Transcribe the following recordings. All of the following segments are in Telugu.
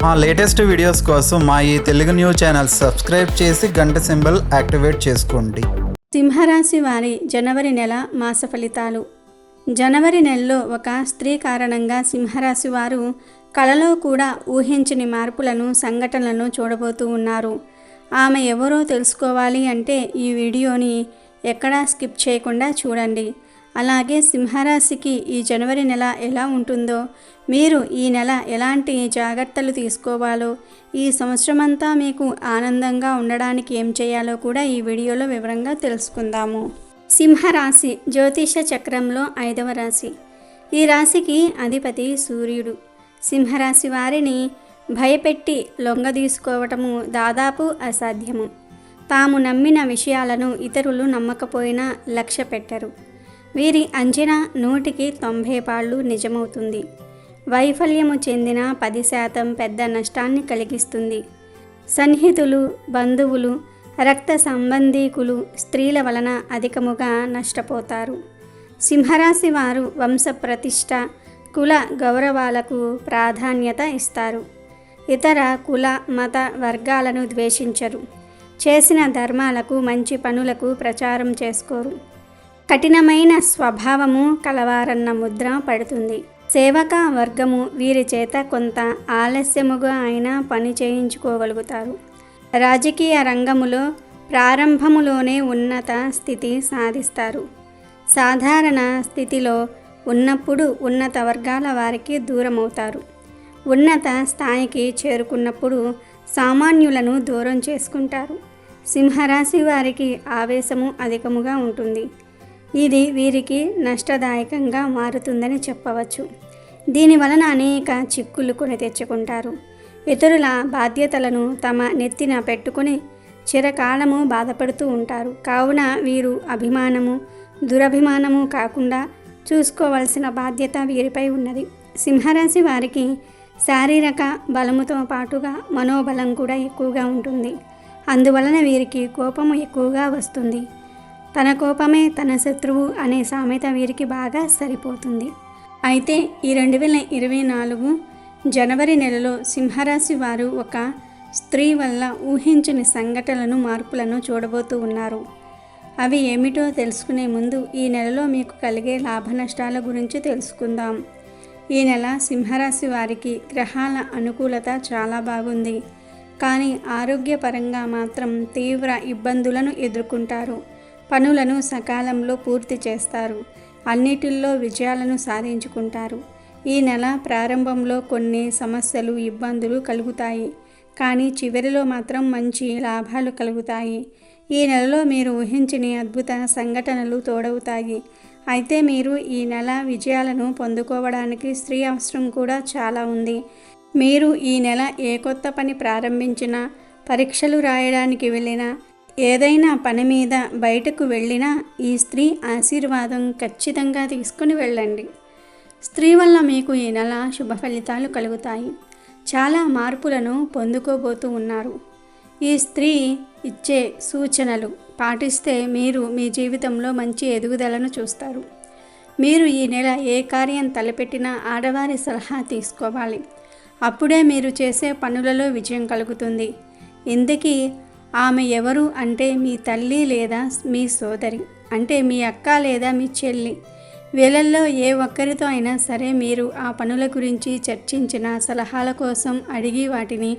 మా లేటెస్ట్ వీడియోస్ కోసం మా ఈ తెలుగు న్యూస్ ఛానల్ సబ్స్క్రైబ్ చేసి గంట సింబల్ యాక్టివేట్ చేసుకోండి. సింహరాశి వారి జనవరి నెల మాస ఫలితాలు. జనవరి నెలలో ఒక స్త్రీ కారణంగా సింహరాశి వారు కలలో కూడా ఊహించని మార్పులను, సంఘటనలను చూడబోతూ ఉన్నారు. ఆమె ఎవరో తెలుసుకోవాలి అంటే ఈ వీడియోని ఎక్కడా స్కిప్ చేయకుండా చూడండి. అలాగే సింహరాశికి ఈ జనవరి నెల ఎలా ఉంటుందో, మీరు ఈ నెల ఎలాంటి జాగ్రత్తలు తీసుకోవాలో, ఈ సంవత్సరమంతా మీకు ఆనందంగా ఉండడానికి ఏం చేయాలో కూడా ఈ వీడియోలో వివరంగా తెలుసుకుందాము. సింహరాశి జ్యోతిష చక్రంలో 5వ రాశి. ఈ రాశికి అధిపతి సూర్యుడు. సింహరాశి వారిని భయపెట్టి లొంగదీసుకోవటము దాదాపు అసాధ్యము. తాము నమ్మిన విషయాలను ఇతరులు నమ్మకపోయినా లక్ష్య పెట్టరు. వీరి అంచనా 100కి 90 పాళ్ళు నిజమవుతుంది. వైఫల్యము చెందిన 10% పెద్ద నష్టాన్ని కలిగిస్తుంది. సన్నిహితులు, బంధువులు, రక్త సంబంధీకులు, స్త్రీల వలన అధికముగా నష్టపోతారు. సింహరాశి వారు వంశ ప్రతిష్ట, కుల గౌరవాలకు ప్రాధాన్యత ఇస్తారు. ఇతర కుల మత వర్గాలను ద్వేషించరు. చేసిన ధర్మాలకు, మంచి పనులకు ప్రచారం చేసుకోరు. కఠినమైన స్వభావము కలవారన్న ముద్ర పడుతుంది. సేవక వర్గము వీరి చేత కొంత ఆలస్యముగా అయినా పని చేయించుకోగలుగుతారు. రాజకీయ రంగములో ప్రారంభములోనే ఉన్నత స్థితి సాధిస్తారు. సాధారణ స్థితిలో ఉన్నప్పుడు ఉన్నత వర్గాల వారికి దూరమవుతారు. ఉన్నత స్థాయికి చేరుకున్నప్పుడు సామాన్యులను దూరం చేసుకుంటారు. సింహరాశి వారికి ఆవేశము అధికముగా ఉంటుంది. ఇది వీరికి నష్టదాయకంగా మారుతుందని చెప్పవచ్చు. దీనివలన అనేక చిక్కులు కొని తెచ్చుకుంటారు. ఇతరుల బాధ్యతలను తమ నెత్తిన పెట్టుకుని చిరకాలము బాధపడుతూ ఉంటారు. కావున వీరు అభిమానము, దురభిమానము కాకుండా చూసుకోవలసిన బాధ్యత వీరిపై ఉన్నది. సింహరాశి వారికి శారీరక బలముతో పాటుగా మనోబలం కూడా ఎక్కువగా ఉంటుంది. అందువలన వీరికి కోపము ఎక్కువగా వస్తుంది. తన కోపమే తన శత్రువు అనే సామెత వీరికి బాగా సరిపోతుంది. అయితే ఈ 2024 జనవరి నెలలో సింహరాశి వారు ఒక స్త్రీ వల్ల ఊహించని సంఘటనలను, మార్పులను చూడబోతూ ఉన్నారు. అవి ఏమిటో తెలుసుకునే ముందు ఈ నెలలో మీకు కలిగే లాభ నష్టాల గురించి తెలుసుకుందాం. ఈ నెల సింహరాశి వారికి గ్రహాల అనుకూలత చాలా బాగుంది. కానీ ఆరోగ్యపరంగా మాత్రం తీవ్ర ఇబ్బందులను ఎదుర్కొంటారు. పనులను సకాలంలో పూర్తి చేస్తారు. అన్నిటిల్లో విజయాలను సాధించుకుంటారు. ఈ నెల ప్రారంభంలో కొన్ని సమస్యలు, ఇబ్బందులు కలుగుతాయి. కానీ చివరిలో మాత్రం మంచి లాభాలు కలుగుతాయి. ఈ నెలలో మీరు ఊహించని అద్భుత సంఘటనలు తోడవుతాయి. అయితే మీరు ఈ నెల విజయాలను పొందుకోవడానికి స్త్రీ అవసరం కూడా చాలా ఉంది. మీరు ఈ నెల ఏ కొత్త పని ప్రారంభించినా, పరీక్షలు రాయడానికి వెళ్ళినా, ఏదైనా పని మీద బయటకు వెళ్ళినా ఈ స్త్రీ ఆశీర్వాదం ఖచ్చితంగా తీసుకుని వెళ్ళండి. స్త్రీ వల్ల మీకు ఈ నెల శుభ ఫలితాలు కలుగుతాయి. చాలా మార్పులను పొందుకోబోతూ ఉన్నారు. ఈ స్త్రీ ఇచ్చే సూచనలు పాటిస్తే మీరు మీ జీవితంలో మంచి ఎదుగుదలను చూస్తారు. మీరు ఈ నెల ఏ కార్యం తలపెట్టినా ఆడవారి సలహా తీసుకోవాలి. అప్పుడే మీరు చేసే పనులలో విజయం కలుగుతుంది. ఇందుకీ ఆమె ఎవరు అంటే మీ తల్లి లేదా మీ సోదరి, అంటే మీ అక్క లేదా మీ చెల్లి. వీళ్ళల్లో ఏ ఒక్కరితో అయినా సరే మీరు ఆ పనుల గురించి చర్చించిన, సలహాల కోసం అడిగి వాటిని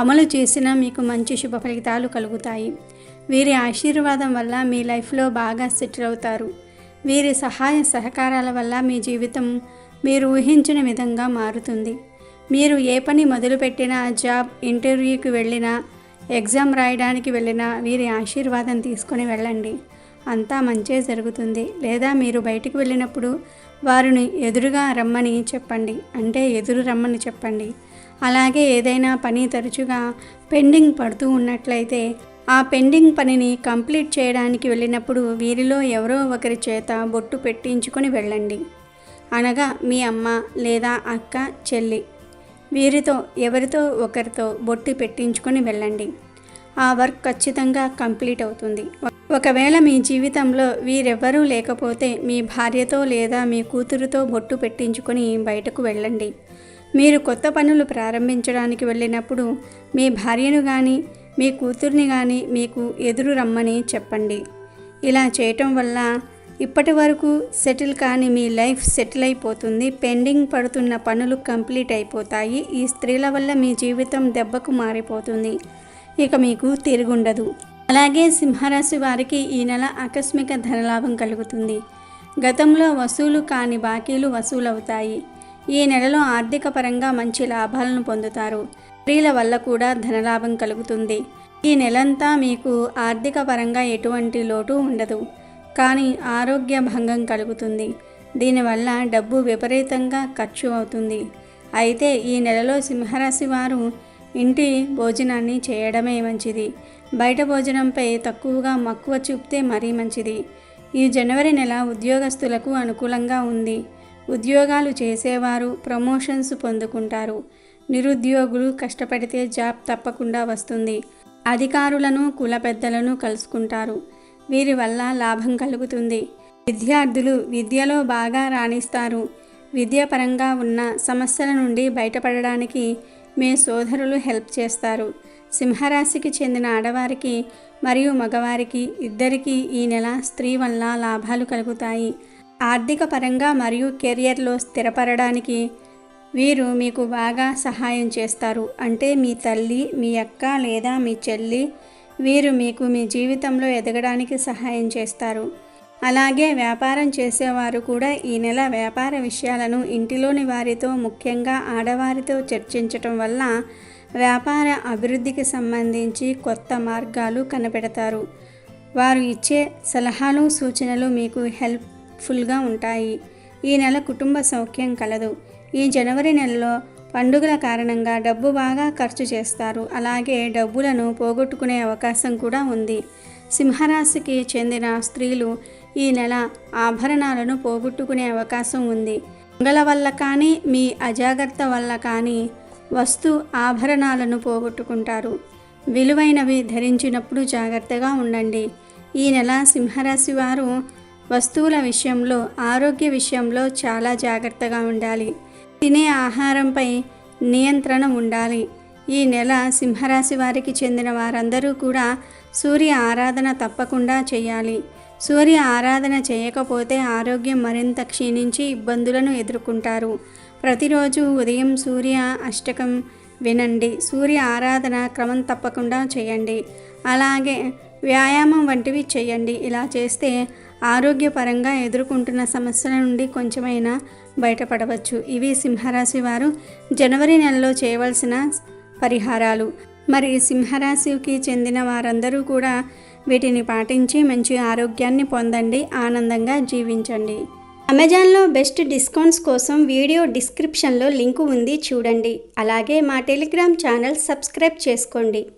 అమలు చేసినా మీకు మంచి శుభ ఫలితాలు కలుగుతాయి. వీరి ఆశీర్వాదం వల్ల మీ లైఫ్లో బాగా సెటిల్ అవుతారు. వీరి సహాయ సహకారాల వల్ల మీ జీవితం మీరు ఊహించిన విధంగా మారుతుంది. మీరు ఏ పని మొదలుపెట్టినా, జాబ్ ఇంటర్వ్యూకి వెళ్ళినా, ఎగ్జామ్ రాయడానికి వెళ్ళినా వీరి ఆశీర్వాదం తీసుకొని వెళ్ళండి. అంతా మంచే జరుగుతుంది. లేదా మీరు బయటికి వెళ్ళినప్పుడు వారిని ఎదురుగా రమ్మని చెప్పండి, అంటే ఎదురు రమ్మని చెప్పండి. అలాగే ఏదైనా పని తరచుగా పెండింగ్ పడుతూ ఉన్నట్లయితే ఆ పెండింగ్ పనిని కంప్లీట్ చేయడానికి వెళ్ళినప్పుడు వీరిలో ఎవరో ఒకరి చేత బొట్టు పెట్టించుకొని వెళ్ళండి. అనగా మీ అమ్మ లేదా అక్క, చెల్లి, వీరితో ఎవరితో ఒకరితో బొట్టు పెట్టించుకొని వెళ్ళండి. ఆ వర్క్ ఖచ్చితంగా కంప్లీట్ అవుతుంది. ఒకవేళ మీ జీవితంలో వీరెవ్వరూ లేకపోతే మీ భార్యతో లేదా మీ కూతురుతో బొట్టు పెట్టించుకొని బయటకు వెళ్ళండి. మీరు కొత్త పనులు ప్రారంభించడానికి వెళ్ళినప్పుడు మీ భార్యను కానీ మీ కూతుర్ని కానీ మీకు ఎదురు రమ్మని చెప్పండి. ఇలా చేయటం వల్ల ఇప్పటి వరకు సెటిల్ కాని మీ లైఫ్ సెటిల్ అయిపోతుంది. పెండింగ్ పడుతున్న పనులు కంప్లీట్ అయిపోతాయి. ఈ స్త్రీల వల్ల మీ జీవితం దెబ్బకు మారిపోతుంది. ఇక మీకు తిరుగుండదు. అలాగే సింహరాశి వారికి ఈ నెల ఆకస్మిక ధనలాభం కలుగుతుంది. గతంలో వసూలు కాని బాకీలు వసూలవుతాయి. ఈ నెలలో ఆర్థిక పరంగా మంచి లాభాలను పొందుతారు. స్త్రీల వల్ల కూడా ధనలాభం కలుగుతుంది. ఈ నెలంతా మీకు ఆర్థిక పరంగా ఎటువంటి లోటు ఉండదు. కానీ ఆరోగ్య భంగం కలుగుతుంది. దీనివల్ల డబ్బు విపరీతంగా ఖర్చు అవుతుంది. అయితే ఈ నెలలో సింహరాశి వారు ఇంటి భోజనాన్ని చేయడమే మంచిది. బయట భోజనంపై తక్కువగా మక్కువ చూపితే మరీ మంచిది. ఈ జనవరి నెల ఉద్యోగస్తులకు అనుకూలంగా ఉంది. ఉద్యోగాలు చేసేవారు ప్రమోషన్స్ పొందుకుంటారు. నిరుద్యోగులు కష్టపడితే జాబ్ తప్పకుండా వస్తుంది. అధికారులను కుల పెద్దలను కలుసుకుంటారు. వీరి వల్ల లాభం కలుగుతుంది. విద్యార్థులు విద్యలో బాగా రాణిస్తారు. విద్యాపరంగా ఉన్న సమస్యల నుండి బయటపడడానికి మీ సోదరులు హెల్ప్ చేస్తారు. సింహరాశికి చెందిన ఆడవారికి మరియు మగవారికి ఇద్దరికీ ఈ నెల స్త్రీ వల్ల లాభాలు కలుగుతాయి. ఆర్థిక పరంగా మరియు కెరియర్లో స్థిరపడడానికి వీరు మీకు బాగా సహాయం చేస్తారు. అంటే మీ తల్లి, మీ అక్క లేదా మీ చెల్లి వీరు మీకు మీ జీవితంలో ఎదగడానికి సహాయం చేస్తారు. అలాగే వ్యాపారం చేసేవారు కూడా ఈ నెల వ్యాపార విషయాలను ఇంటిలోని వారితో, ముఖ్యంగా ఆడవారితో చర్చించటం వల్ల వ్యాపార అభివృద్ధికి సంబంధించి కొత్త మార్గాలు కనిపెడతారు. వారు ఇచ్చే సలహాలు, సూచనలు మీకు హెల్ప్ఫుల్గా ఉంటాయి. ఈ నెల కుటుంబ సౌఖ్యం కలదు. ఈ జనవరి నెలలో పండుగల కారణంగా డబ్బు బాగా ఖర్చు చేస్తారు. అలాగే డబ్బులను పోగొట్టుకునే అవకాశం కూడా ఉంది. సింహరాశికి చెందిన స్త్రీలు ఈ నెల ఆభరణాలను పోగొట్టుకునే అవకాశం ఉంది. దొంగల వల్ల కానీ మీ అజాగ్రత్త వల్ల కానీ వస్తు ఆభరణాలను పోగొట్టుకుంటారు. విలువైనవి ధరించినప్పుడు జాగ్రత్తగా ఉండండి. ఈ నెల సింహరాశి వారు వస్తువుల విషయంలో, ఆరోగ్య విషయంలో చాలా జాగ్రత్తగా ఉండాలి. తినే ఆహారంపై నియంత్రణ ఉండాలి. ఈ నెల సింహరాశి వారికి చెందిన వారందరూ కూడా సూర్య ఆరాధన తప్పకుండా చేయాలి. సూర్య ఆరాధన చేయకపోతే ఆరోగ్యం మరింత క్షీణించి ఇబ్బందులను ఎదుర్కొంటారు. ప్రతిరోజు ఉదయం సూర్య అష్టకం వినండి. సూర్య ఆరాధన క్రమం తప్పకుండా చేయండి. అలాగే వ్యాయామం వంటివి చేయండి. ఇలా చేస్తే ఆరోగ్యపరంగా ఎదుర్కొంటున్న సమస్యల నుండి కొంచెమైనా బయటపడవచ్చు. ఇవి సింహరాశి వారు జనవరి నెలలో చేయవలసిన పరిహారాలు. మరి సింహరాశికి చెందిన వారందరూ కూడా వీటిని పాటించి మంచి ఆరోగ్యాన్ని పొందండి, ఆనందంగా జీవించండి. అమెజాన్లో బెస్ట్ డిస్కౌంట్స్ కోసం వీడియో డిస్క్రిప్షన్లో లింకు ఉంది, చూడండి. అలాగే మా టెలిగ్రామ్ ఛానల్ సబ్స్క్రైబ్ చేసుకోండి.